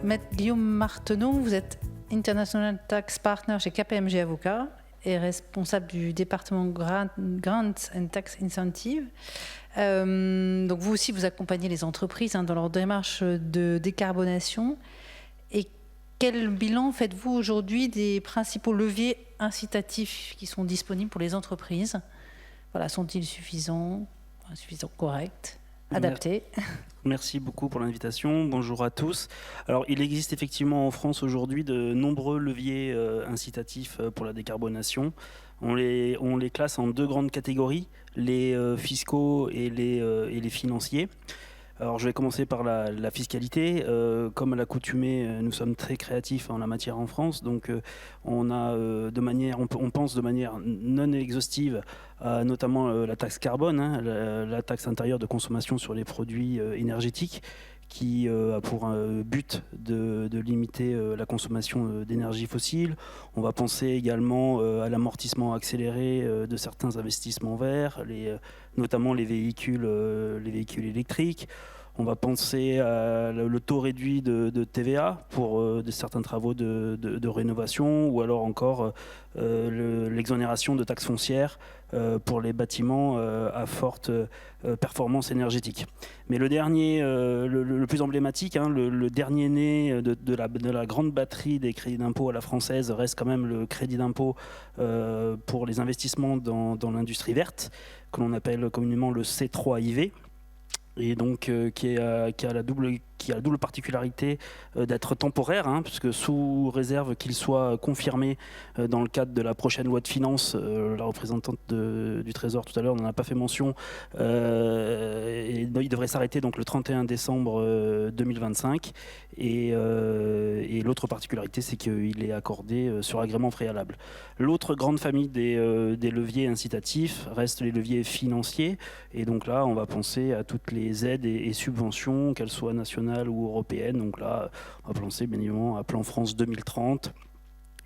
Maître Guillaume Marteneau, vous êtes International Tax Partner chez KPMG Avocats et responsable du département Grants and Tax Incentive. Donc vous aussi, vous accompagnez les entreprises dans leur démarche de décarbonation. Et quel bilan faites-vous aujourd'hui des principaux leviers incitatifs qui sont disponibles pour les entreprises ? Voilà, sont-ils suffisants, corrects, adaptés ? Merci beaucoup pour l'invitation. Bonjour à tous. Alors, il existe effectivement en France aujourd'hui de nombreux leviers incitatifs pour la décarbonation. On les classe en deux grandes catégories, les fiscaux et les financiers. Alors, je vais commencer par la fiscalité. Comme à l'accoutumée, nous sommes très créatifs en la matière en France. Donc, on pense de manière non exhaustive à notamment la taxe carbone, la taxe intérieure de consommation sur les produits énergétiques, qui a pour but de limiter la consommation d'énergie fossile. On va penser également à l'amortissement accéléré de certains investissements verts, notamment les véhicules électriques. On va penser à le taux réduit de TVA pour certains travaux de rénovation, ou alors encore l'exonération de taxes foncières pour les bâtiments à forte performance énergétique. Mais le dernier, le plus emblématique, le dernier né de la grande batterie des crédits d'impôt à la française reste quand même le crédit d'impôt pour les investissements dans l'industrie verte, que l'on appelle communément le C3IV. Et donc qui a la double particularité d'être temporaire, puisque sous réserve qu'il soit confirmé dans le cadre de la prochaine loi de finances, la représentante du Trésor tout à l'heure n'en a pas fait mention, et il devrait s'arrêter donc le 31 décembre 2025, et l'autre particularité, c'est qu'il est accordé sur agrément préalable. L'autre grande famille des leviers incitatifs reste les leviers financiers, et donc là on va penser à toutes les aides et subventions, qu'elles soient nationales ou européennes. Donc là, on va penser bien évidemment à Plan France 2030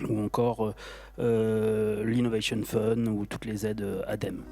ou encore l'Innovation Fund ou toutes les aides ADEME.